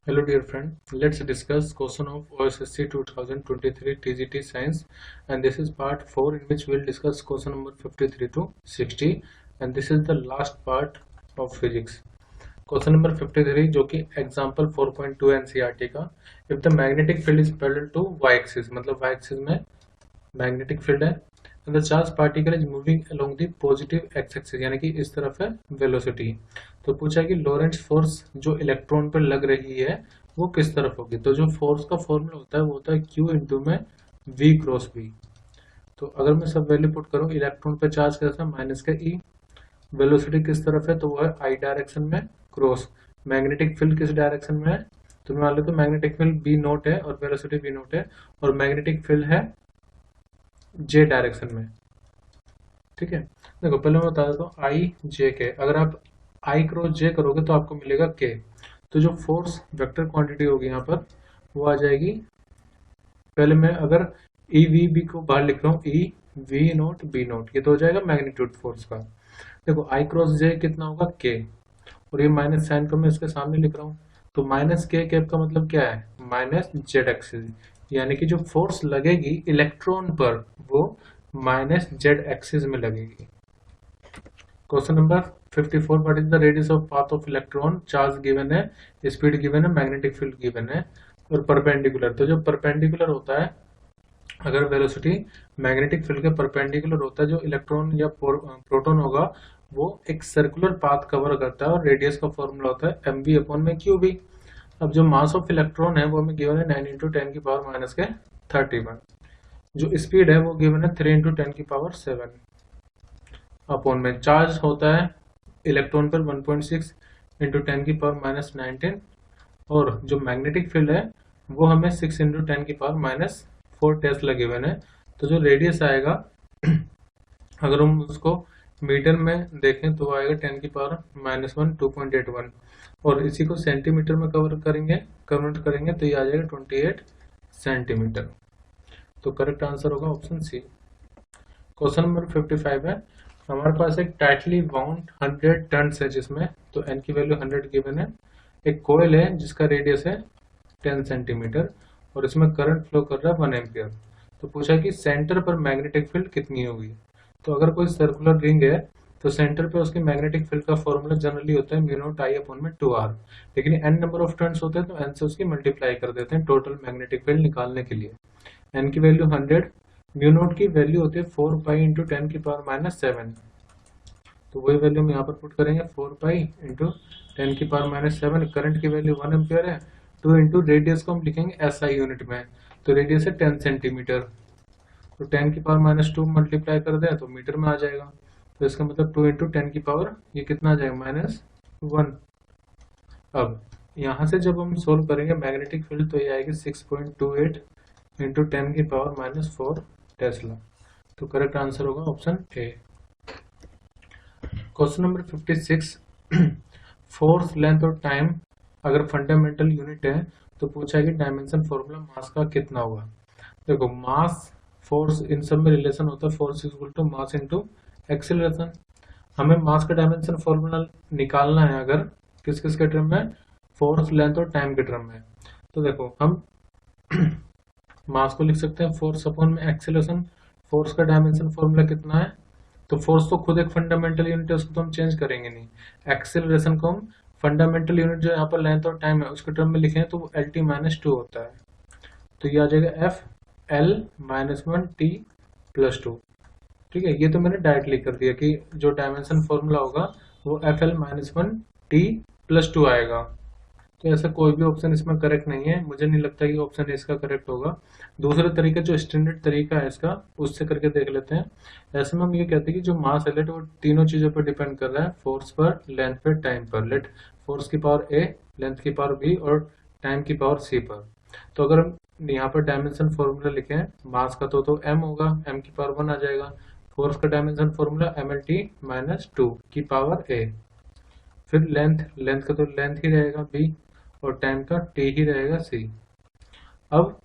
Hello dear friend, let's discuss question of OSSC 2023 TGT Science, and this is part 4 in which we'll discuss question number 53 to 60, and this is the last part of physics. Question number 53 जो कि example 4.2 NCERT का, if the magnetic field is parallel to y axis, मतलब y axis में magnetic field है and the charged particle is moving along the positive x axis, यानी कि इस तरफ है वेलोसिटी। तो पूछा कि लॉरेंट्ज फोर्स जो इलेक्ट्रॉन पर लग रही है वो किस तरफ होगी। तो जो फोर्स का फॉर्मूला होता है वो होता है Q इंटू में V क्रॉस V। तो अगर मैं सब वैल्यू पुट करूँ, इलेक्ट्रॉन पे चार्ज कैसा है माइनस का E, वेलोसिटी किस तरफ है तो वो है I डायरेक्शन में, क्रॉस मैग्नेटिक फील्ड किस डायरेक्शन में है तो मान लो तो मैग्नेटिक फील्ड B नोट है और वेलोसिटी V नोट है, और मैग्नेटिक फील्ड है J डायरेक्शन में। ठीक है, देखो पहले मैं बता देता हूँ आई जे के, अगर आप आई क्रॉस जे करोगे तो आपको मिलेगा के। तो जो फोर्स वेक्टर क्वांटिटी होगी यहाँ पर वो आ जाएगी, पहले मैं अगर ई वी बी को बाहर लिख रहा हूँ, E V note B note, ये तो हो जाएगा मैग्नीट्यूड फोर्स का। देखो आई क्रॉस जे कितना होगा के, और ये माइनस साइन को मैं इसके सामने लिख रहा हूँ, तो माइनस के कैप का मतलब क्या है माइनस जेड एक्सिस, यानी कि जो फोर्स लगेगी इलेक्ट्रॉन पर वो माइनस जेड एक्सिस में लगेगी। Question number 54, what is the radius of path of electron, charge given है, स्पीड गिवन है, मैग्नेटिक फील्ड गिवन है और परपेंडिकुलर। तो जो परपेंडिकुलर होता है, अगर वेलोसिटी मैग्नेटिक फील्ड के परपेंडिकुलर होता है, जो इलेक्ट्रॉन या प्रोटॉन होगा वो एक सर्कुलर पाथ कवर करता है, और रेडियस का फॉर्मूला होता है एम वी अपॉन में क्यू बी। अब जो मास ऑफ इलेक्ट्रॉन है वो हमें गिवन है 9 इंटू 10 की पावर माइनस के 31। जो स्पीड है वो गिवन है 3 इंटू 10 की पावर 7 अपॉन में, चार्ज होता है इलेक्ट्रॉन पर 1.6 इंटू 10 की पावर माइनस 19, और जो मैग्नेटिक फील्ड है वो हमें 6 इंटू 10 की पावर माइनस 4 टेस्ला गिवन है। तो जो रेडियस आएगा अगर हम उसको मीटर में देखें तो आएगा 10 की पावर माइनस 1 2.81, और इसी को सेंटीमीटर में कन्वर्ट करेंगे तो ये आ जाएगा 28 सेंटीमीटर। तो करेक्ट आंसर होगा ऑप्शन सी। क्वेश्चन नंबर 55 है, हमारे पास एक टाइटली बाउंड 100 टन है जिसमें, तो एन की वैल्यू 100 गिवन है, एक कोयल है जिसका रेडियस है 10 सेंटीमीटर और इसमें करंट फ्लो कर रहा है 1 एम्पियर। तो पूछा कि सेंटर पर मैग्नेटिक फील्ड कितनी होगी। तो अगर कोई सर्कुलर रिंग है तो सेंटर पे उसकी मैग्नेटिक फील्ड का फॉर्मूला जनरली होता है म्यू नॉट आई अपॉन में 2r, लेकिन एन नंबर ऑफ टर्न्स होते हैं तो एन से उसकी मल्टीप्लाई कर देते हैं टोटल मैग्नेटिक फील्ड निकालने के लिए। एन की वैल्यू 100, म्यू नॉट की वैल्यू होती है 4 पाई इंटू 10 की पावर माइनस 7, तो वही वैल्यू हम यहाँ पर पुट करेंगे 4 पाई इंटू 10 की पावर माइनस 7। करंट की वैल्यू 1 एम्पियर है, 2 इंटू रेडियस को हम लिखेंगे एसआई यूनिट में, तो रेडियस है 10 सेंटीमीटर, तो 10 की पावर माइनस 2 मल्टीप्लाई कर दे तो मीटर में आ जाएगा। तो इसका मतलब 2 इंटू 10 की पावर ये कितना आ जाएगा माइनस 1। अब यहाँ से जब हम सोल्व करेंगे मैग्नेटिक फील्ड तो ये आएगी 6.28 इंटू 10 की पावर माइनस 4 टेस्ला। तो करेक्ट आंसर होगा option A. Question number 56, force length और टाइम अगर फंडामेंटल यूनिट है तो पूछा है कि डायमेंशन फॉर्मूला मास का कितना होगा। देखो मास फोर्स इन सब में रिलेशन होता है, force equal to mass into acceleration. हमें मास का डायमेंशन फॉर्मूला निकालना है अगर किस किस के टर्म में, फोर्स लेंथ और टाइम के टर्म में। तो देखो हम मास को लिख सकते हैं फोर्स अपॉन में एक्सीलरेशन। फोर्स का डायमेंशन फॉर्मूला कितना है, तो फोर्स तो खुद एक फंडामेंटल यूनिट है, उसको तो हम चेंज करेंगे नहीं। एक्सेलरेशन को हम फंडामेंटल यूनिट जो यहाँ पर लेंथ और टाइम है उसके टर्म में लिखें तो वो एल टी माइनस 2 होता है, तो ये आ जाएगा F L minus 1 T plus 2। ठीक है, ये तो मैंने डायरेक्टली कर दिया कि जो डायमेंशन फॉर्मूला होगा वो F L minus 1 T plus 2 आएगा। तो ऐसा कोई भी ऑप्शन इसमें करेक्ट नहीं है, मुझे नहीं लगता कि ऑप्शन इसका करेक्ट होगा। दूसरा तरीका जो स्टैंडर्ड तरीका है इसका उससे करके देख लेते हैं। ऐसे में हम ये कहते हैं कि जो मास है वो तीनों चीजों पर डिपेंड कर रहा है, फोर्स पर, लेंथ पर, टाइम पर। लेट फोर्स की पावर ए, लेंथ की पावर बी और टाइम की पावर सी पर। तो अगर हम यहाँ पर डायमेंशन फॉर्मूला लिखें मास का तो एम होगा, एम की पावर 1 आ जाएगा। फोर्स का dimension formula M L T minus 2 की पावर ए, फिर लेंथ का तो लेंथ ही रहेगा बी और टाइम का टी ही रहेगा सी। अब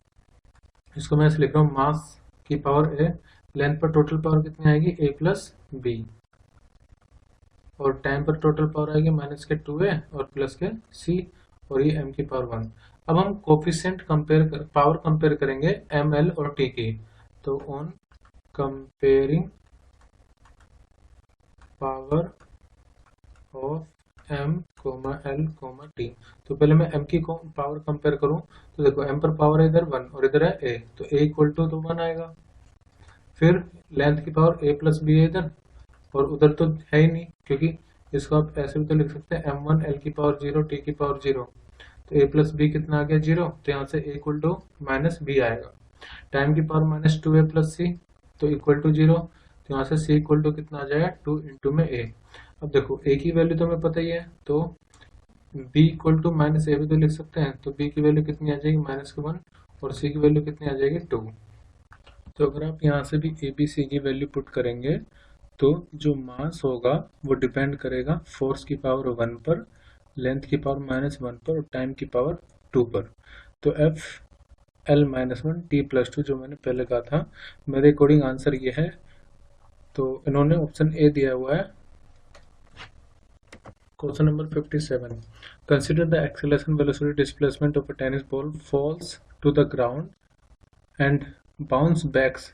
इसको मैं ऐसे लिख रहा हूँ मास की पावर ए, लेंथ पर टोटल पावर कितनी आएगी ए प्लस बी, और टाइम पर टोटल पावर आएगी माइनस के 2a और प्लस के सी, और ये m की पावर 1। अब हम कोफिशिएंट पावर कंपेयर करेंगे m, l और t की। तो on comparing power of m, l, t, तो पहले मैं m की पावर कंपेयर करूं तो देखो m पर पावर है इधर 1 और इधर है a, तो a इक्वल टू तो 1 आएगा। फिर लेंथ की पावर a प्लस b है इधर, और उधर तो है ही नहीं, क्योंकि इसको आप ऐसे भी तो लिख सकते हैं m1 l की पावर 0 t की पावर 0, तो a प्लस b कितना आ गया 0, तो यहाँ से a equal to minus b आएगा। टाइम की power minus 2a plus c, तो इक्वल टू 0, तो यहाँ से c इक्वल टू कितना आ जाएगा 2 इंटू में a। अब देखो a की वैल्यू तो हमें पता ही है, तो b equal to minus a भी तो लिख सकते हैं, तो b की वैल्यू कितनी आ जाएगी -1 और c की वैल्यू कितनी आ जाएगी 2। तो अगर आप यहाँ से भी a b c की वैल्यू पुट करेंगे तो जो मास होगा वो डिपेंड करेगा फोर्स की पावर 1 पर, लेंथ की पावर -1 पर और टाइम की पावर 2 पर। तो f l -1 t + 2 जो मैंने पहले कहा था, मेरे अकॉर्डिंग आंसर ये है। तो इन्होंने ऑप्शन ए दिया हुआ है। Question number 57, consider the acceleration velocity displacement of a tennis ball falls to the ground and bounce backs.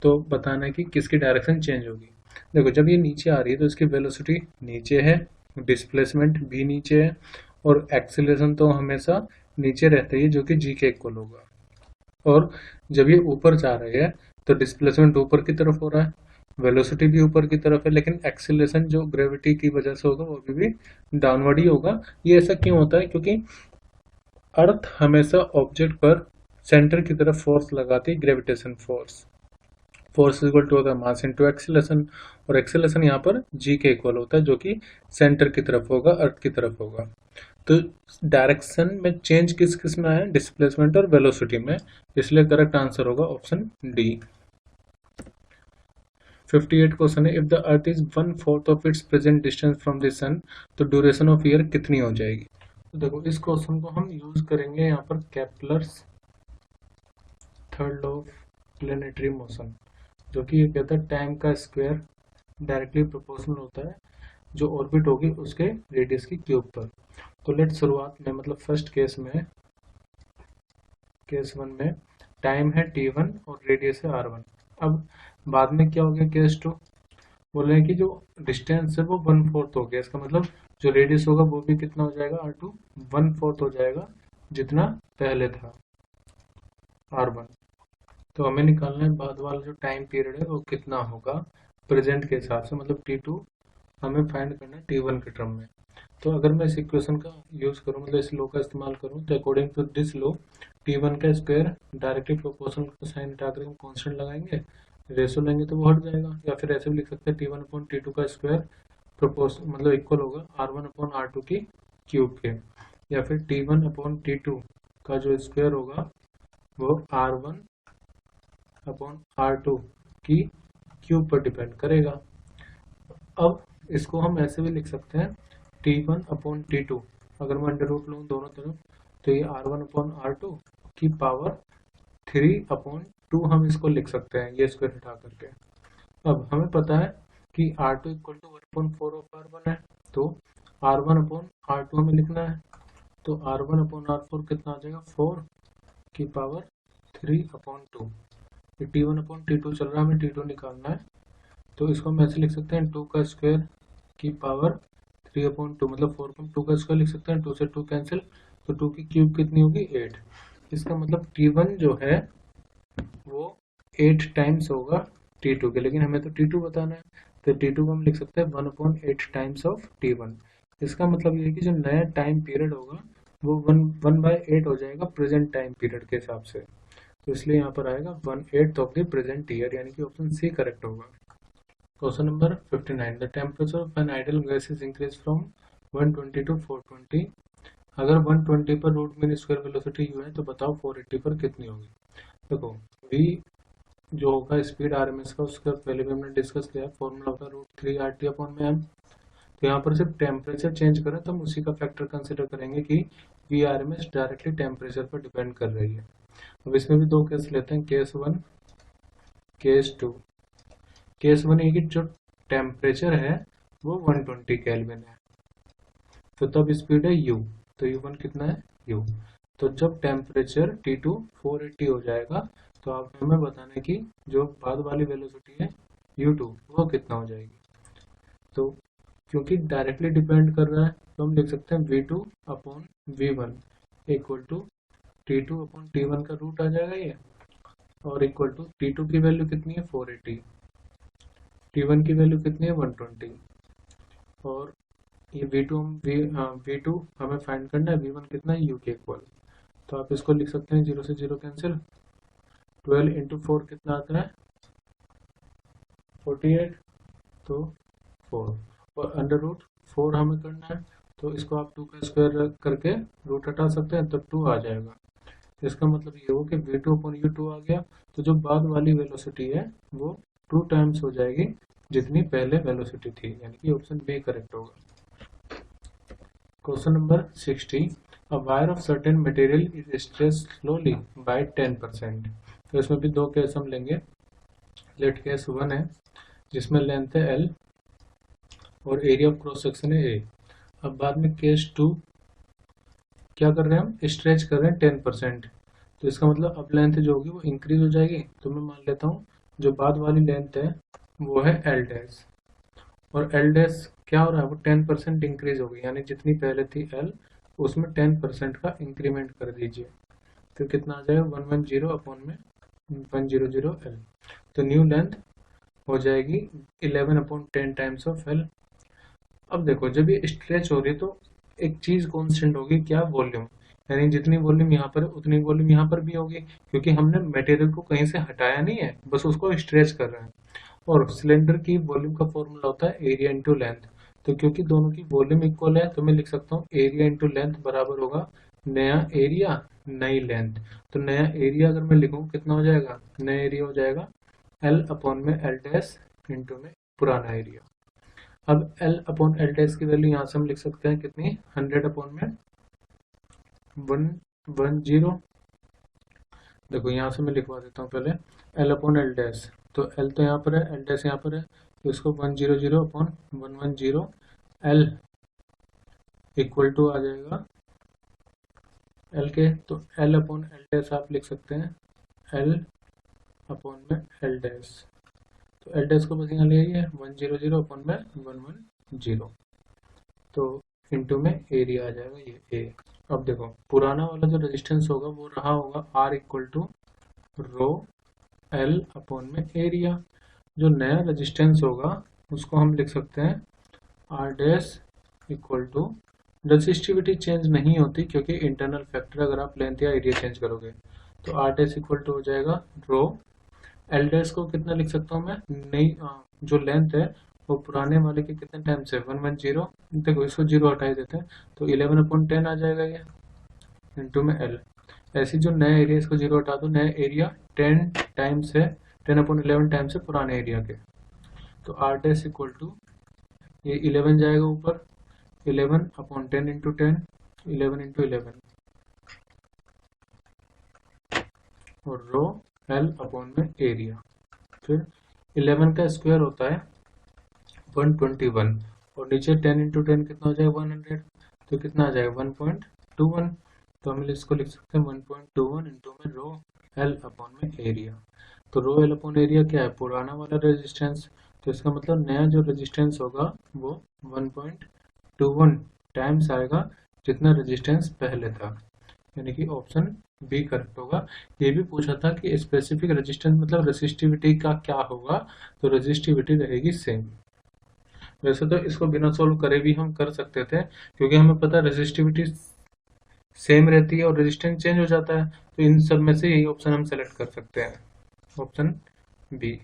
तो बताना है कि किसकी डायरेक्शन चेंज होगी। देखो जब ये नीचे आ रही है तो इसकी वेलोसिटी नीचे है, डिस्प्लेसमेंट भी नीचे है, और एक्सेलरेशन तो हमेशा नीचे रहती है जो कि g के इक्वल होगा। और जब ये ऊपर जा रही है तो डिस्प्लेसमेंट ऊपर की तरफ हो रहा है, वेलोसिटी भी ऊपर की तरफ है, लेकिन एक्सेलरेशन जो ग्रेविटी की वजह से होगा वो भी डाउनवर्ड ही होगा। ये ऐसा क्यों होता है? क्योंकि अर्थ हमेशा ऑब्जेक्ट पर सेंटर की तरफ फोर्स लगाती है, gravitation force. Force equal to होता है मास इनटू एक्सेलरेशन, और एक्सेलरेशन यहाँ पर g के इक्वल होता है जो कि सेंटर की तरफ होगा, अर्थ की तरफ होगा। तो डायरेक्शन में चेंज किस किस में आया? डिस्प्लेसमेंट और वेलोसिटी में, इसलिए करेक्ट आंसर होगा ऑप्शन डी। 58 क्वेश्चन है, if the earth is 1/4 of its present distance from the sun, तो ड्यूरेशन ऑफ ईयर कितनी हो जाएगी? तो देखो इस क्वेश्चन को हम यूज करेंगे यहाँ पर Kepler's third law of planetary motion, जो कि ये कहता है टाइम का स्क्वायर डायरेक्टली प्रोपोर्शनल होता है जो ऑर्बिट होगी उसके रेडियस की क्यूब पर। तो लेट शुरुआत में, मतलब फर्स्ट केस में, केस 1 में टाइम है t1 और रेडियस है r1। अब बाद में क्या हो गया केस 2, बोल रहे हैं कि जो डिस्टेंस है वो 1/4 हो गया, इसका मतलब जो रेडियस होगा वो भी कितना हो जाएगा r2, 1/4 हो जाएगा जितना पहले था r1। तो हमें निकालना है बाद वाला जो टाइम पीरियड है वो कितना होगा प्रेजेंट के हिसाब से, मतलब t2 हमें फाइंड करना है t1 के टर्म में। तो अगर मैं इस इक्वेशन का यूज करूं, मतलब इस लॉ का इस्तेमाल करूं, तो according to this law t1 का स्क्वायर डायरेक्टली प्रोपोर्शनल को साइन हटाकर हम कांस्टेंट लगाएंगे, रेशो लेंगे तो वो हट जाएगा। या फिर ऐसे भी लिख सकते हैं t1/t2 का स्क्वायर प्रोपोर्शन मतलब इक्वल होगा r1/r2 की क्यूब के, या फिर t1/t2 का जो स्क्वायर होगा वो r1/r2 की क्यूब पर डिपेंड करेगा। अब इसको हम ऐसे भी लिख सकते हैं t1/t2, अगर मैं अंडर रूट लूँ दोनों तरफ तो ये r1/r2 की पावर 3/2 हम इसको लिख सकते हैं, ये स्क्वायर हटा करके। अब हमें पता है कि r2 equal to 1/4 of r1 है, तो r1/r2 हमें लिखना है, तो r1/r4 कितना आ जाएगा 4 की पावर 3/2। t1/t2 चल रहा है, हमें t2 निकालना है, तो इसको हम ऐसे लिख सकते हैं 2 का स्क्वायर की पावर 3/2, मतलब 4 को 2 का स्क्वायर लिख सकते हैं, 2 से 2 कैंसिल, तो 2 की क्यूब कितनी होगी 8। इसका मतलब t1 जो है वो 8 टाइम्स होगा t2 के, लेकिन हमें तो t2 बताना है, तो t2 को हम लिख सकते हैं 1/8 टाइम्स ऑफ t1। इसका मतलब ये है कि जो नया टाइम पीरियड होगा वो 1/8 हो जाएगा प्रेजेंट टाइम पीरियड के हिसाब से, तो इसलिए यहाँ पर आएगा 1/8 ऑफ द प्रेजेंट ईयर, यानी कि ऑप्शन सी करेक्ट होगा। Question number 59, the temperature of an ideal gas is increase from 120 to 420। अगर 120 पर root mean square velocity u है तो बताओ 480 पर कितनी होगी। देखो v जो होगा स्पीड आरएमएस का, उसका पहले भी हमने डिस्कस किया, फॉर्मूला होगा √3RT/m। तो यहाँ पर सिर्फ टेम्परेचर चेंज करें तो हम उसी का फैक्टर कंसिडर करेंगे कि वी आरएमएस डायरेक्टली टेम्परेचर पर डिपेंड कर रही है। अब इसमें भी दो केस लेते हैं, केस 1 केस 2। केस 1 ये कि जो टेम्परेचर है वो 120 केल्विन है, तो तब स्पीड है u, तो U1 कितना है U। तो जब टेम्परेचर T2 480 हो जाएगा तो आप हमें बताना कि जो बाद वाली वेलोसिटी है U2 वो कितना हो जाएगी। तो क्योंकि डायरेक्टली डिपेंड कर रहा है तो हम लिख सकते हैं V2 upon V1 equal to T2 upon T1 का रूट आ जाएगा ये, और इक्वल टू T2 की वैल्यू कितनी है 480, T1 की वैल्यू कितनी है 120, और ये V2 हमें फाइंड करना है, V1 कितना है U के इक्वल। तो आप इसको लिख सकते हैं 0 से 0 कैंसिल, 12 इंटू 4 कितना आता है 48, तो 4, और अंडर रूट 4 हमें करना है तो इसको आप 2 का स्क्वायर करके रूट हटा सकते हैं तो 2 आ जाएगा। इसका मतलब ये हो कि V2 अपॉन U2 आ गया, तो जो बाद वाली वेलोसिटी है वो 2 टाइम्स हो जाएगी जितनी पहले वेलोसिटी थी, यानी कि ऑप्शन बी करेक्ट होगा। Question number 60, a wire of certain material is stretched slowly by 10%। तो इसमें भी दो केस हम लेंगे। लेट केस 1 है जिसमें लेंथ है L और एरिया ऑफ क्रॉस सेक्शन है A। अब बाद में केस 2 क्या कर रहे हैं, हम स्ट्रेच कर रहे हैं 10%, तो इसका मतलब अब लेंथ जो होगी वो इंक्रीज हो जाएगी। तो मैं मान लेता हूँ जो बाद वाली लेंथ है वो है L डैश, और L डैश क्या हो रहा है वो 10% इंक्रीज हो गई, यानी जितनी पहले थी L उसमें 10% का इंक्रीमेंट कर दीजिए, तो कितना आ जाएगा 110 अपॉन में 100 L। तो न्यू लेंथ हो जाएगी 11 अपॉन 10 टाइम्स ऑफ L। अब देखो जब ये स्ट्रेच हो रही है तो एक चीज कांस्टेंट होगी, क्या, वॉल्यूम, यानी जितनी वॉल्यूम यहाँ पर है उतनी वॉल्यूम यहाँ पर भी होगी, क्योंकि हमने मटेरियल को कहीं से हटाया नहीं है, बस उसको स्ट्रेच कर रहे हैं। और सिलेंडर की वॉल्यूम का फॉर्मूला होता है एरिया इंटू लेंथ। तो क्योंकि दोनों की वॉल्यूम इक्वल है तो मैं लिख सकता हूँ एरिया इंटू लेंथ बराबर होगा नया एरिया नई लेंथ। तो नया एरिया अगर मैं लिखूँ कितना हो जाएगा, नया एरिया हो जाएगा L अपॉन में L डैश इंटू में पुराना एरिया। अब L अपॉन L डैश की वैल्यू यहाँ से हम लिख सकते हैं कितनी, 100 अपॉन में 110। देखो यहाँ से मैं लिखवा देता हूँ पहले L अपॉन L डैश, तो L तो यहाँ पर है, L डैश यहाँ पर है, तो इसको 100 अपॉन 110 L इक्वल टू आ जाएगा L के। तो L अपॉन L डैश आप लिख सकते हैं L अपॉन में L डैश, तो L डैश को बस यहाँ ले आइए 100 अपॉन में 110, तो इंटू में एरिया आ जाएगा ये A। अब देखो पुराना वाला जो रेजिस्टेंस होगा वो रहा होगा R equal to rho L upon में एरिया। जो नया रेजिस्टेंस होगा उसको हम लिख सकते हैं R dash equal to, resistivity change नहीं होती क्योंकि इंटरनल फैक्टर अगर आप लेंथ या एरिया चेंज करोगे, तो R डैश इक्वल टू हो जाएगा रो L डैश को कितना लिख सकता हूँ मैं, नई जो लेंथ है वो पुराने वाले के कितने टाइम से 110, देखो इसको 0 हटा देते हैं तो 11 अपॉन 10 आ जाएगा ये इंटू में L। ऐसी जो नया एरिया इसको 0 हटा दो, नया एरिया 10 टाइम्स है 10 अपॉन 11 टाइम्स है पुराने एरिया के, तो R डैश इक्वल टू ये 11 जाएगा ऊपर, 11 अपॉन 10 इंटू 10, 11 इंटू 11, और रो L अपॉन में एरिया। फिर 11 का स्क्वायर होता है 121, और नीचे 10 इंटू 10 कितना हो जाएगा 100, तो कितना आ जाएगा 1.21, तो हम इसको लिख सकते हैं 1.21 इंटू में रो L अपॉन में एरिया। तो रो L अपॉन एरिया क्या है, पुराना वाला रेजिस्टेंस, तो इसका मतलब नया जो रेजिस्टेंस होगा वो 1.21 टाइम्स आएगा जितना रेजिस्टेंस पहले था, यानी कि ऑप्शन बी करेक्ट होगा। ये भी पूछा था कि स्पेसिफिक रेजिस्टेंस मतलब रेजिस्टिविटी का क्या होगा, तो रेजिस्टिविटी रहेगी सेम। वैसे तो इसको बिना सोल्व करे भी हम कर सकते थे, क्योंकि हमें पता है रेजिस्टिविटी सेम रहती है और रेजिस्टेंस चेंज हो जाता है, तो इन सब में से यही ऑप्शन हम सेलेक्ट कर सकते हैं, ऑप्शन बी।